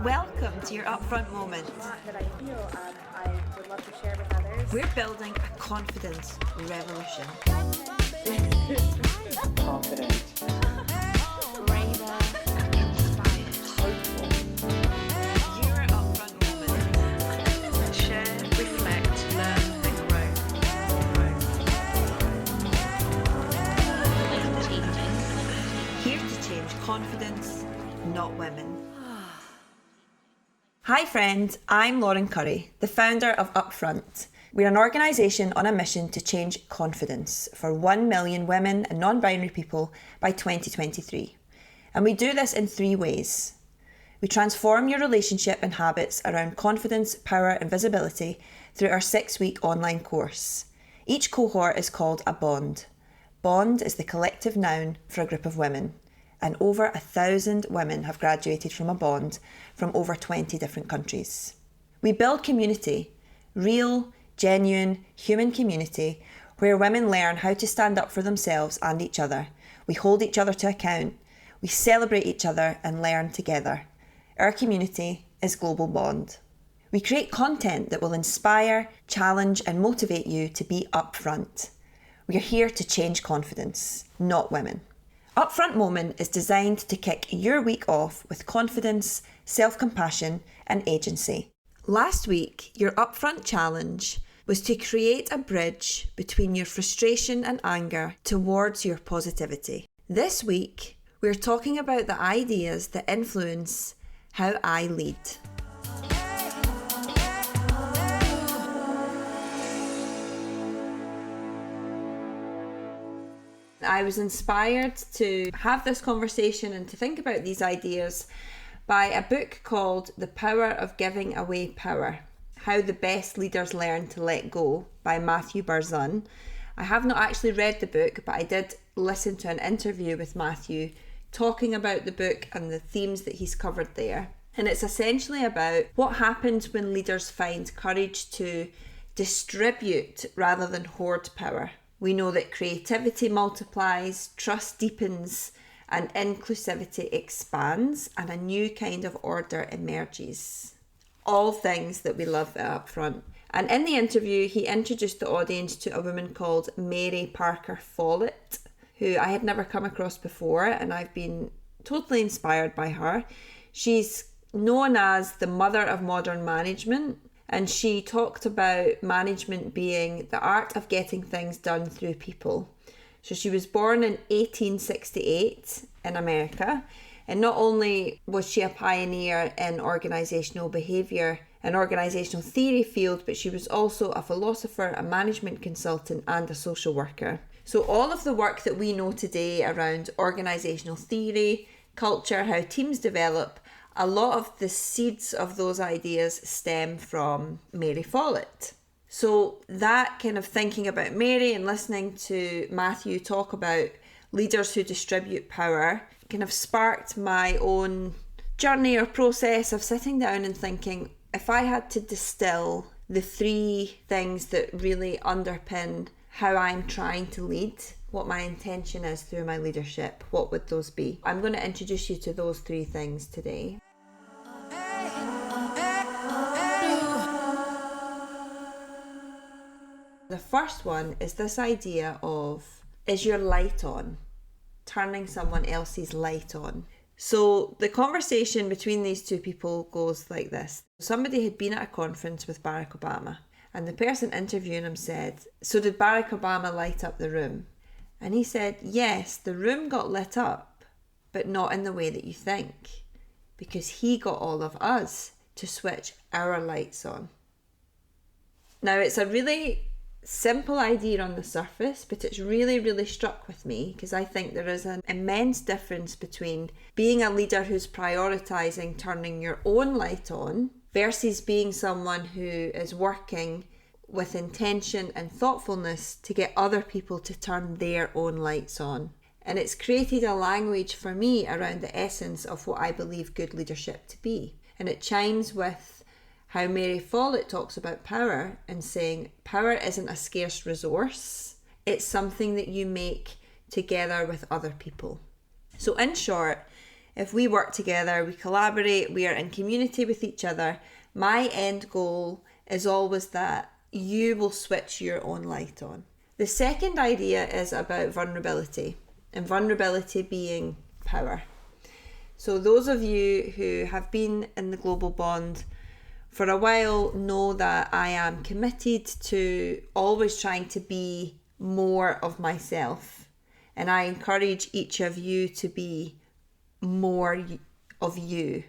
Welcome to your upfront moment. That I feel I would love to share with others. We're building a confidence revolution. Confident. Braver, inspired, hopeful. Your upfront moment. Share, reflect, learn and grow. Here to change confidence, not women. Hi friends, I'm Lauren Curry, the founder of UPFRONT. We're an organisation on a mission to change confidence for 1 million women and non-binary people by 2023. And we do this in 3 ways. We transform your relationship and habits around confidence, power and visibility through our 6-week online course. Each cohort is called a bond. Bond is the collective noun for a group of women. And over 1,000 women have graduated from a bond from over 20 different countries. We build community, real, genuine, human community, where women learn how to stand up for themselves and each other. We hold each other to account, we celebrate each other and learn together. Our community is Global Bond. We create content that will inspire, challenge and motivate you to be upfront. We are here to change confidence, not women. Upfront Moment is designed to kick your week off with confidence, self-compassion and agency. Last week, your Upfront challenge was to create a bridge between your frustration and anger towards your positivity. This week, we're talking about the ideas that influence how I lead. I was inspired to have this conversation and to think about these ideas by a book called The Power of Giving Away Power: How the Best Leaders Learn to Let Go by Matthew Barzun. I have not actually read the book, but I did listen to an interview with Matthew talking about the book and the themes that he's covered there. And it's essentially about what happens when leaders find courage to distribute rather than hoard power. We know that creativity multiplies, trust deepens, and inclusivity expands, and a new kind of order emerges. All things that we love at UPFRONT. And in the interview, he introduced the audience to a woman called Mary Parker Follett, who I had never come across before, and I've been totally inspired by her. She's known as the mother of modern management. And she talked about management being the art of getting things done through people. So she was born in 1868 in America. And not only was she a pioneer in organisational behaviour and organisational theory field, but she was also a philosopher, a management consultant and a social worker. So all of the work that we know today around organisational theory, culture, how teams develop, a lot of the seeds of those ideas stem from Mary Follett. So that kind of thinking about Mary and listening to Matthew talk about leaders who distribute power kind of sparked my own journey or process of sitting down and thinking, if I had to distill the 3 things that really underpin how I'm trying to lead, what my intention is through my leadership, what would those be? I'm going to introduce you to those 3 things today. The first one is this idea of, is your light on? Turning someone else's light on. So the conversation between these 2 people goes like this. Somebody had been at a conference with Barack Obama, and the person interviewing him said, so did Barack Obama light up the room? And he said, yes, the room got lit up, but not in the way that you think, because he got all of us to switch our lights on. Now, it's a really simple idea on the surface, but it's really, really struck with me because I think there is an immense difference between being a leader who's prioritising turning your own light on versus being someone who is working with intention and thoughtfulness to get other people to turn their own lights on. And it's created a language for me around the essence of what I believe good leadership to be. And it chimes with how Mary Follett talks about power and saying power isn't a scarce resource, it's something that you make together with other people. So in short, if we work together, we collaborate, we are in community with each other, my end goal is always that you will switch your own light on. The second idea is about vulnerability, and vulnerability being power. So those of you who have been in the Global Bond for a while know that I am committed to always trying to be more of myself. And I encourage each of you to be more of you,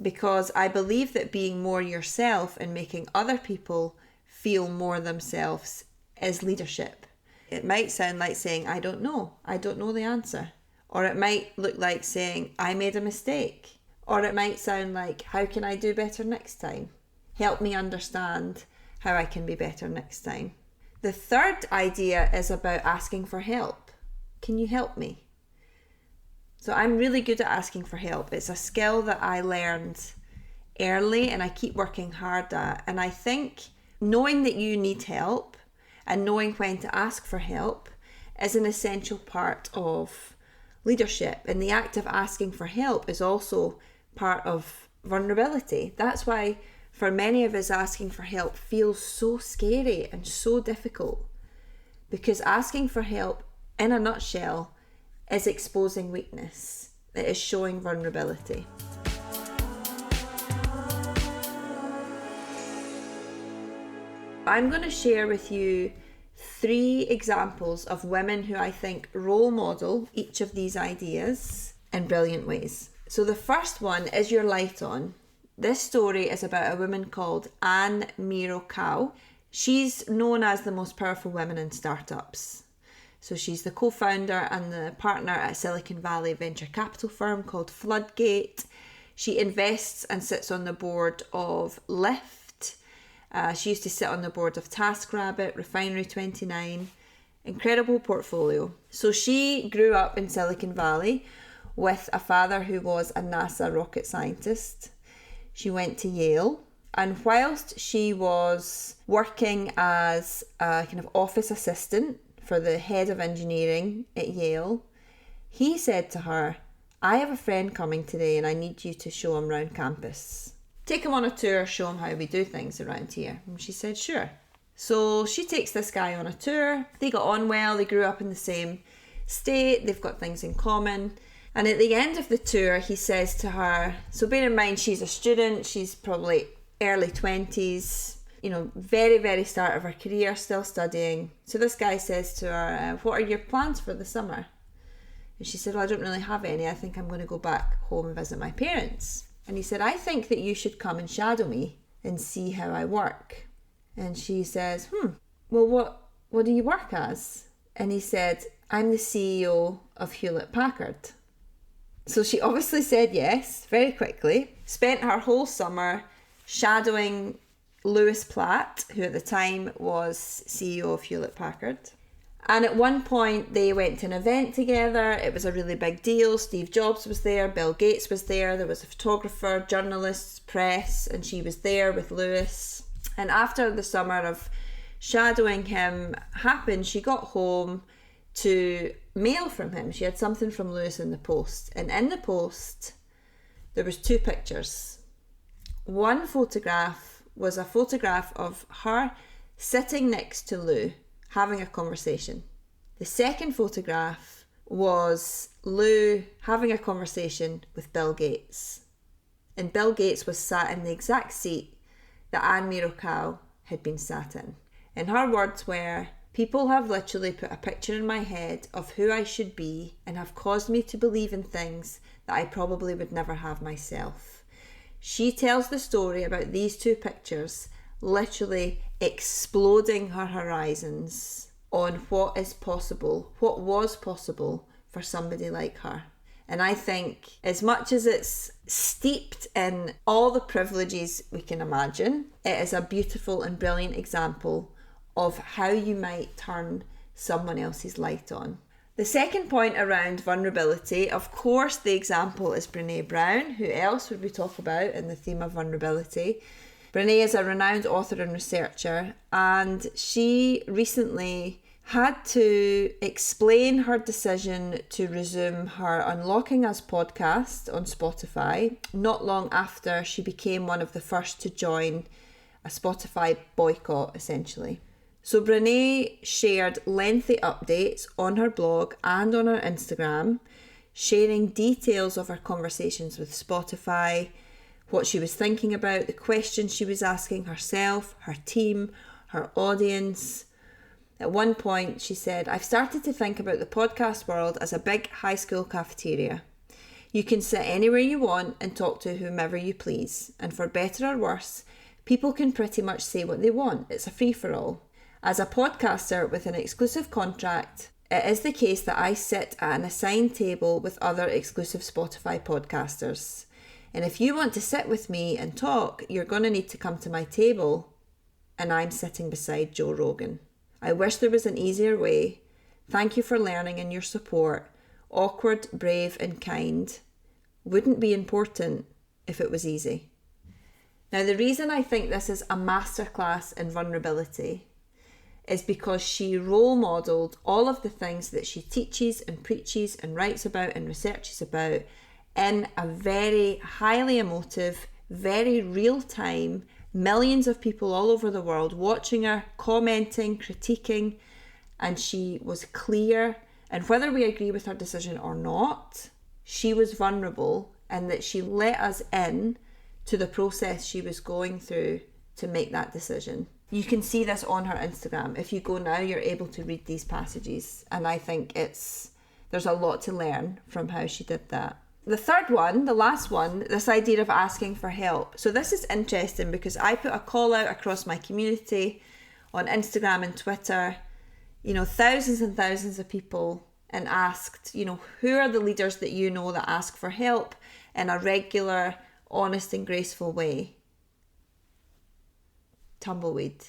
because I believe that being more yourself and making other people feel more themselves is leadership. It might sound like saying, I don't know the answer. Or it might look like saying, I made a mistake. Or it might sound like, how can I do better next time? Help me understand how I can be better next time. The third idea is about asking for help. Can you help me? So I'm really good at asking for help. It's a skill that I learned early and I keep working hard at. And I think knowing that you need help and knowing when to ask for help is an essential part of leadership. And the act of asking for help is also part of vulnerability. That's why for many of us, asking for help feels so scary and so difficult, because asking for help, in a nutshell, is exposing weakness. It is showing vulnerability. I'm going to share with you 3 examples of women who I think role model each of these ideas in brilliant ways. So the first one is your light on. This story is about a woman called Miura-Ko. She's known as the most powerful woman in startups. So she's the co-founder and the partner at Silicon Valley venture capital firm called Floodgate. She invests and sits on the board of Lyft. She used to sit on the board of TaskRabbit, Refinery 29. Incredible portfolio. So she grew up in Silicon Valley with a father who was a NASA rocket scientist. She went to Yale, and whilst she was working as a kind of office assistant for the head of engineering at Yale, he said to her, I have a friend coming today and I need you to show him around campus. Take him on a tour, show him how we do things around here. And she said, sure. So she takes this guy on a tour. They got on well, they grew up in the same state, they've got things in common. And at the end of the tour, he says to her, so bear in mind, she's a student, she's probably early 20s, very, very start of her career, still studying. So this guy says to her, what are your plans for the summer? And she said, well, I don't really have any. I think I'm going to go back home and visit my parents. And he said, I think that you should come and shadow me and see how I work. And she says, well, what do you work as? And he said, I'm the CEO of Hewlett-Packard. So she obviously said yes very quickly, spent her whole summer shadowing Louis Platt, who at the time was CEO of Hewlett-Packard. And at one point they went to an event together. It was a really big deal. Steve Jobs was there, Bill Gates was there, there was a photographer, journalists, press, and she was there with Louis. And after the summer of shadowing him happened, she got home to mail from him. She had something from Louis in the post, and in the post there was 2 pictures. One photograph was a photograph of her sitting next to Lou having a conversation. The second photograph was Lou having a conversation with Bill Gates, and Bill Gates was sat in the exact seat that Miura-Ko had been sat in. And her words were, people have literally put a picture in my head of who I should be and have caused me to believe in things that I probably would never have myself. She tells the story about these 2 pictures literally exploding her horizons on what is possible, what was possible for somebody like her. And I think as much as it's steeped in all the privileges we can imagine, it is a beautiful and brilliant example of how you might turn someone else's light on. The second point around vulnerability, of course, the example is Brene Brown. Who else would we talk about in the theme of vulnerability? Brene is a renowned author and researcher, and she recently had to explain her decision to resume her Unlocking Us podcast on Spotify not long after she became one of the first to join a Spotify boycott, essentially. So Brene shared lengthy updates on her blog and on her Instagram, sharing details of her conversations with Spotify, what she was thinking about, the questions she was asking herself, her team, her audience. At one point, she said, "I've started to think about the podcast world as a big high school cafeteria. You can sit anywhere you want and talk to whomever you please. And for better or worse, people can pretty much say what they want. It's a free-for-all. As a podcaster with an exclusive contract, it is the case that I sit at an assigned table with other exclusive Spotify podcasters. And if you want to sit with me and talk, you're going to need to come to my table. And I'm sitting beside Joe Rogan. I wish there was an easier way. Thank you for learning and your support. Awkward, brave and kind. Wouldn't be important if it was easy." Now, the reason I think this is a masterclass in vulnerability is because she role modelled all of the things that she teaches and preaches and writes about and researches about in a very highly emotive, very real time, millions of people all over the world watching her, commenting, critiquing, and she was clear. And whether we agree with her decision or not, she was vulnerable and that she let us in to the process she was going through to make that decision. You can see this on her Instagram. If you go now, you're able to read these passages. And I think there's a lot to learn from how she did that. The third one, the last one, this idea of asking for help. So this is interesting because I put a call out across my community on Instagram and Twitter, thousands and thousands of people, and asked, who are the leaders that you know that ask for help in a regular, honest and graceful way? Tumbleweed.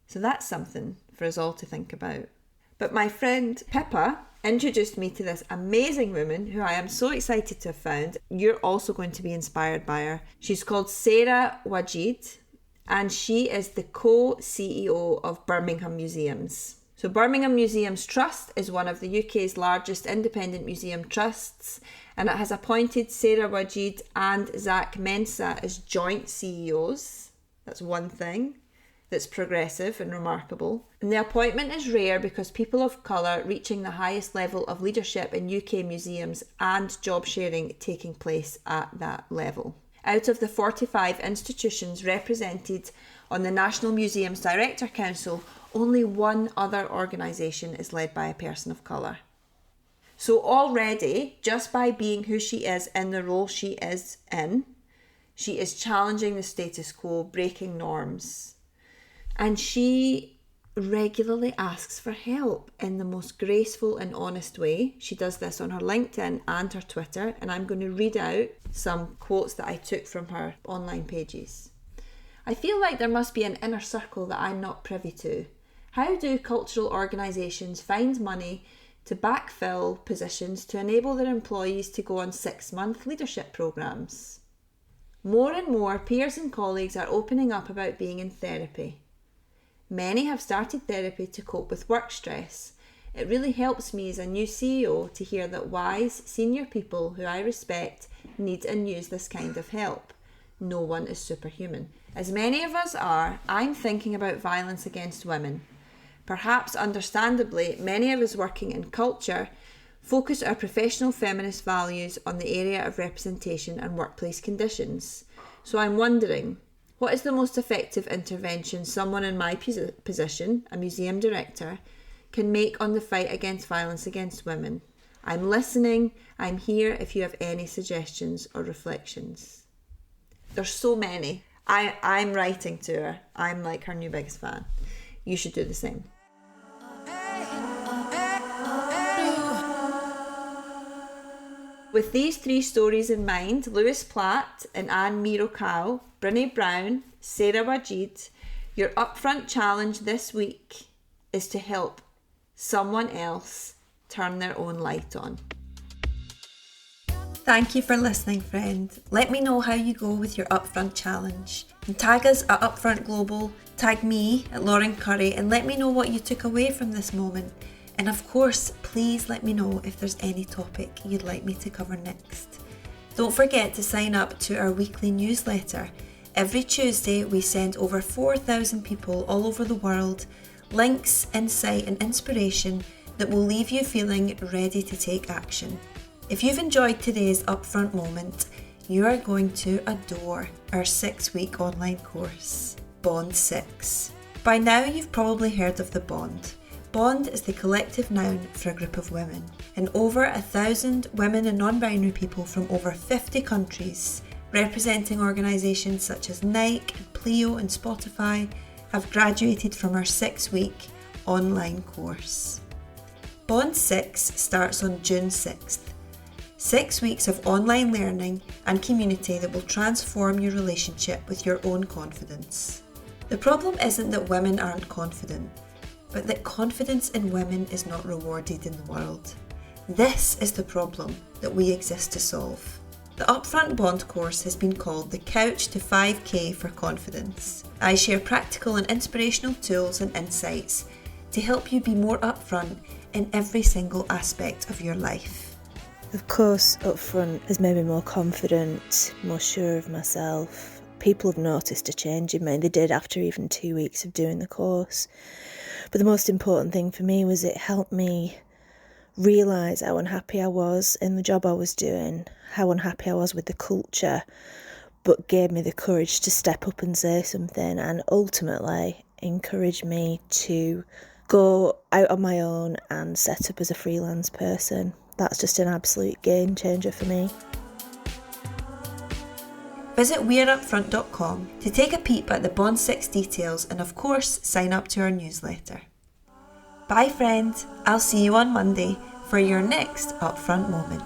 So that's something for us all to think about. But my friend Pippa introduced me to this amazing woman who I am so excited to have found. You're also going to be inspired by her. She's called Sarah Wajid, and she is the co-CEO of Birmingham Museums. So Birmingham Museums Trust is one of the UK's largest independent museum trusts, and it has appointed Sarah Wajid and Zach Mensah as joint CEOs. That's one thing that's progressive and remarkable. And the appointment is rare because people of colour reaching the highest level of leadership in UK museums and job sharing taking place at that level. Out of the 45 institutions represented on the National Museums Director Council, only one other organisation is led by a person of colour. So already, just by being who she is in the role she is in, she is challenging the status quo, breaking norms. And she regularly asks for help in the most graceful and honest way. She does this on her LinkedIn and her Twitter, and I'm going to read out some quotes that I took from her online pages. "I feel like there must be an inner circle that I'm not privy to. How do cultural organisations find money to backfill positions to enable their employees to go on 6-month leadership programmes? More and more peers and colleagues are opening up about being in therapy. Many have started therapy to cope with work stress. It really helps me as a new CEO to hear that wise, senior people who I respect need and use this kind of help. No one is superhuman. As many of us are, I'm thinking about violence against women. Perhaps understandably, many of us working in culture focus our professional feminist values on the area of representation and workplace conditions. So I'm wondering, what is the most effective intervention someone in my position, a museum director, can make on the fight against violence against women? I'm listening. I'm here if you have any suggestions or reflections." There's so many. I'm writing to her. I'm like her new biggest fan. You should do the same. With these 3 stories in mind, Lewis Platt and Anne Miura-Ko, Brene Brown, Sarah Wajid, your upfront challenge this week is to help someone else turn their own light on. Thank you for listening, friend. Let me know how you go with your Upfront challenge. And tag us at Upfront Global, tag me at Lauren Curry, and let me know what you took away from this moment. And of course, please let me know if there's any topic you'd like me to cover next. Don't forget to sign up to our weekly newsletter. Every Tuesday, we send over 4,000 people all over the world links, insight, and inspiration that will leave you feeling ready to take action. If you've enjoyed today's Upfront Moment, you are going to adore our 6-week online course, Bond 6. By now you've probably heard of the Bond. Bond is the collective noun for a group of women, and over 1,000 women and non-binary people from over 50 countries, representing organisations such as Nike, Pleo and Spotify, have graduated from our 6-week online course. Bond 6 starts on June 6th. 6 weeks of online learning and community that will transform your relationship with your own confidence. The problem isn't that women aren't confident, but that confidence in women is not rewarded in the world. This is the problem that we exist to solve. The Upfront Bond course has been called the Couch to 5K for Confidence. I share practical and inspirational tools and insights to help you be more upfront in every single aspect of your life. Of course, Upfront has made me more confident, more sure of myself. People have noticed a change in me. They did after even 2 weeks of doing the course. But the most important thing for me was it helped me realise how unhappy I was in the job I was doing, how unhappy I was with the culture, but gave me the courage to step up and say something, and ultimately encouraged me to go out on my own and set up as a freelance person. That's just an absolute game changer for me. Visit weareupfront.com to take a peep at the Bond 6 details and of course sign up to our newsletter. Bye friend, I'll see you on Monday for your next Upfront Moment.